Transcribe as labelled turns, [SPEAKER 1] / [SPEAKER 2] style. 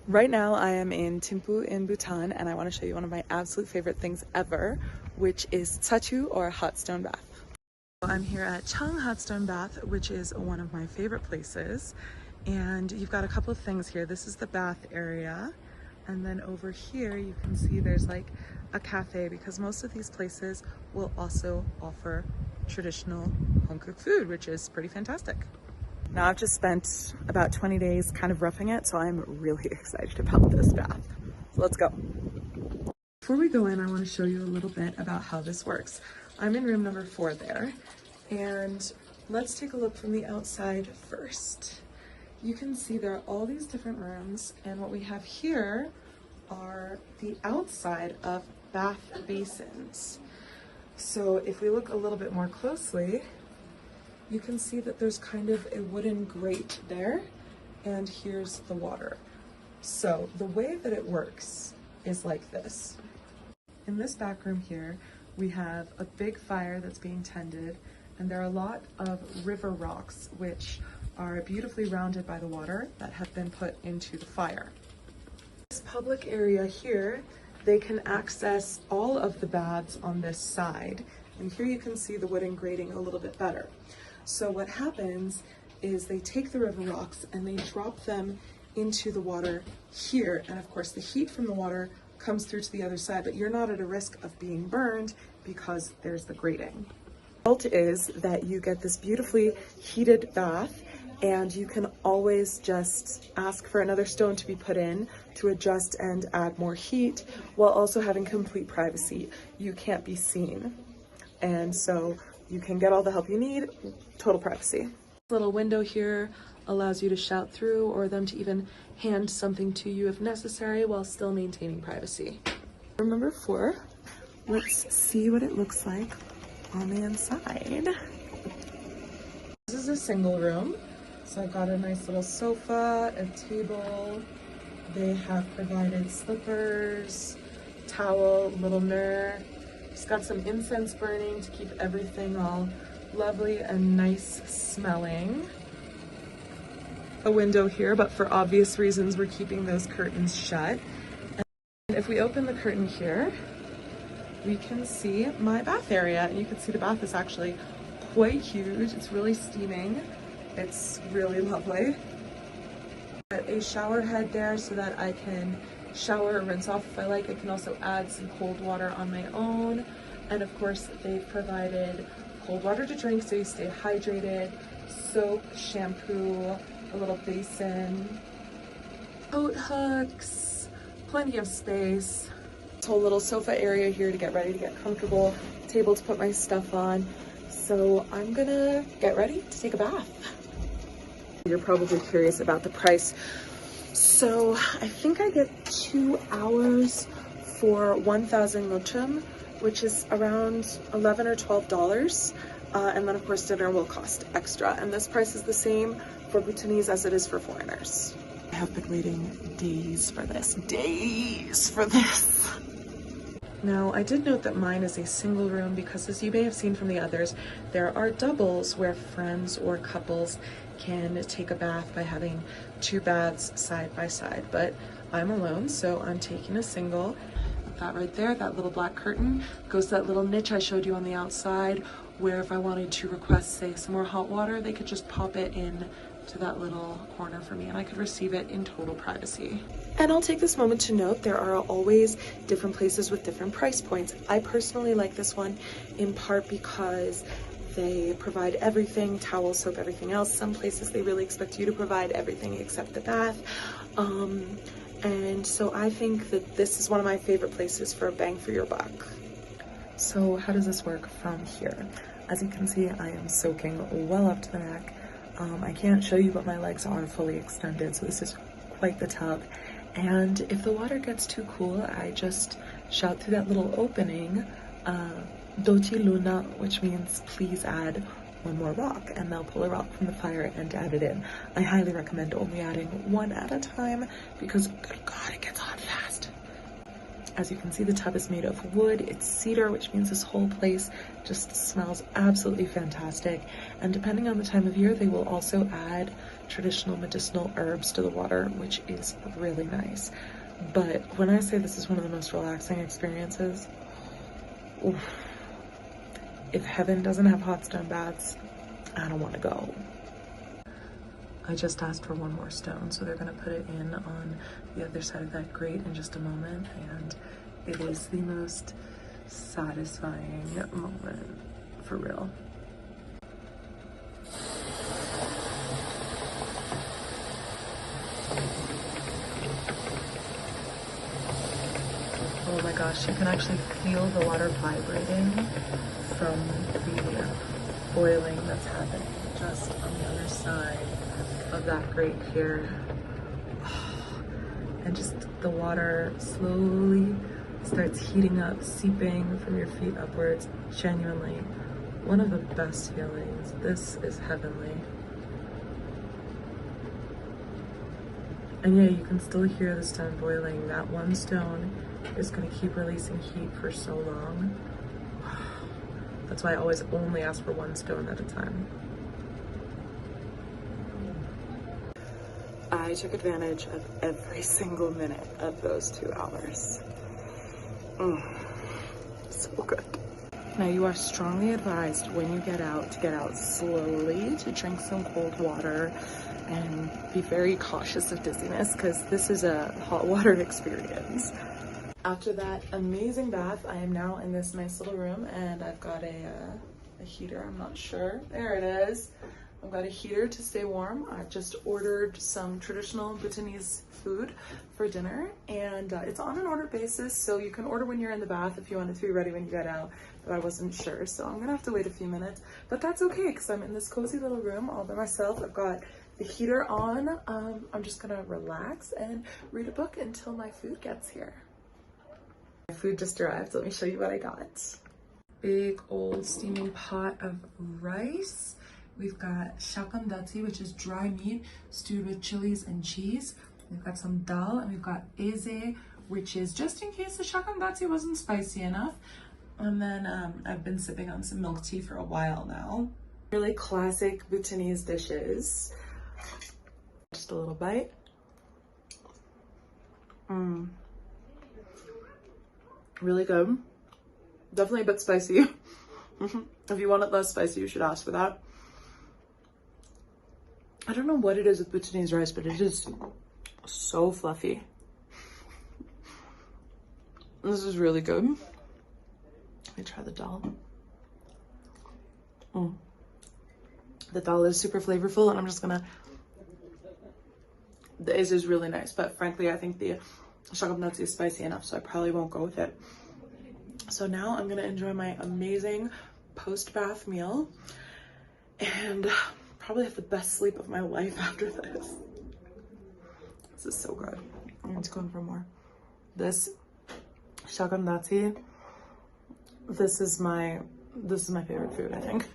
[SPEAKER 1] Right now I am in Thimphu in Bhutan, and I want to show you one of my absolute favorite things ever, which is tsachu, or hot stone bath. I'm here at Chang Hot Stone Bath, which is one of my favorite places. And you've got a couple of things here. This is the bath area. And then over here you can see there's like a cafe, because most of these places will also offer traditional home-cooked food, which is pretty fantastic. Now I've just spent about 20 days kind of roughing it, so I'm really excited about this bath. So let's go. Before we go in, I want to show you a little bit about how this works. I'm in room number 4 there, and let's take a look from the outside first. You can see there are all these different rooms, and what we have here are the outside of bath basins. So if we look a little bit more closely, you can see that there's kind of a wooden grate there, and here's the water. So the way that it works is like this. In this back room here, we have a big fire that's being tended, and there are a lot of river rocks which are beautifully rounded by the water that have been put into the fire. This public area here, they can access all of the baths on this side, and here you can see the wooden grating a little bit better. So what happens is they take the river rocks and they drop them into the water here, and of course the heat from the water comes through to the other side, but you're not at a risk of being burned because there's the grating. The result is that you get this beautifully heated bath, and you can always just ask for another stone to be put in to adjust and add more heat, while also having complete privacy. You can't be seen, and so you can get all the help you need, total privacy. This little window here allows you to shout through, or them to even hand something to you if necessary, while still maintaining privacy. Room number 4, let's see what it looks like on the inside. This is a single room, so I've got a nice little sofa, a table. They have provided slippers, towel, little mirror. It's got some incense burning to keep everything all lovely and nice smelling. A window here, but for obvious reasons we're keeping those curtains shut. And if we open the curtain here, we can see my bath area, and you can see the bath is actually quite huge. It's really steaming. It's really lovely. Got a shower head there so that I can shower or rinse off if I like. I can also add some cold water on my own. And of course, they've provided cold water to drink so you stay hydrated, soap, shampoo, a little basin, coat hooks, plenty of space. This whole little sofa area here to get ready, to get comfortable, table to put my stuff on. So I'm gonna get ready to take a bath. You're probably curious about the price. So I think I get 2 hours for 1,000 ngochum, which is around $11 or $12. And then of course dinner will cost extra. And this price is the same for Bhutanese as it is for foreigners. I have been waiting days for this. Now, I did note that mine is a single room because, as you may have seen from the others, there are doubles where friends or couples can take a bath by having 2 baths side by side. But I'm alone, so I'm taking a single. That right there, that little black curtain, goes to that little niche I showed you on the outside, where if I wanted to request, say, some more hot water, they could just pop it in to that little corner for me, and I could receive it in total privacy. And I'll take this moment to note there are always different places with different price points. I personally like this one in part because they provide everything, towel, soap, everything else. Some places they really expect you to provide everything except the bath. And so I think that this is one of my favorite places for a bang for your buck. So how does this work from here? As you can see, I am soaking well up to the neck. I can't show you, but my legs are fully extended, so this is quite the tub. And if the water gets too cool, I just shout through that little opening, Dochi Luna, which means please add 1 more rock, and they'll pull a rock from the fire and add it in. I highly recommend only adding 1 at a time because, good God, it gets hot fast. As you can see, the tub is made of wood. It's cedar, which means this whole place just smells absolutely fantastic. And depending on the time of year, they will also add traditional medicinal herbs to the water, which is really nice. But when I say this is one of the most relaxing experiences, oof, if heaven doesn't have hot stone baths, I don't want to go. I just asked for one more stone, so they're gonna put it in on the other side of that grate in just a moment, and it is the most satisfying moment, for real. Oh my gosh, you can actually feel the water vibrating from the boiling that's happening just on the other side of that grate here. And just the water slowly starts heating up, seeping from your feet upwards. Genuinely one of the best feelings. This is heavenly. And yeah, you can still hear the stone boiling. That one stone is going to keep releasing heat for so long. That's why I always only ask for one stone at a time. I took advantage of every single minute of those 2 hours. So good. Now you are strongly advised when you get out to get out slowly, to drink some cold water, and be very cautious of dizziness because this is a hot water experience. After that amazing bath, I am now in this nice little room, and I've got a heater. I'm not sure. There it is. I've got a heater to stay warm. I've just ordered some traditional Bhutanese food for dinner, and it's on an order basis, so you can order when you're in the bath if you want it to be ready when you get out, but I wasn't sure, so I'm gonna have to wait a few minutes, but that's okay because I'm in this cozy little room all by myself. I've got the heater on. I'm just gonna relax and read a book until my food gets here. My food just arrived. Let me show you what I got. Big old steaming pot of rice. We've got shakamdatsi, which is dry meat stewed with chilies and cheese. We've got some dal, and we've got eze, which is just in case the shakamdatsi wasn't spicy enough. And then I've been sipping on some milk tea for a while now. Really classic Bhutanese dishes. Just a little bite. Really good. Definitely a bit spicy. If you want it less spicy, you should ask for that. I don't know what it is with Bhutanese rice, but it is so fluffy. This is really good. Let me try the dal. The dal is super flavorful, and I'm just gonna... The eze is really nice, but frankly, I think the shakamdatsi is spicy enough, so I probably won't go with it. So now I'm gonna enjoy my amazing post-bath meal, and probably have the best sleep of my life after this. This is so good. Let's go in for more. This shakamdatsi, this is my favorite food, I think.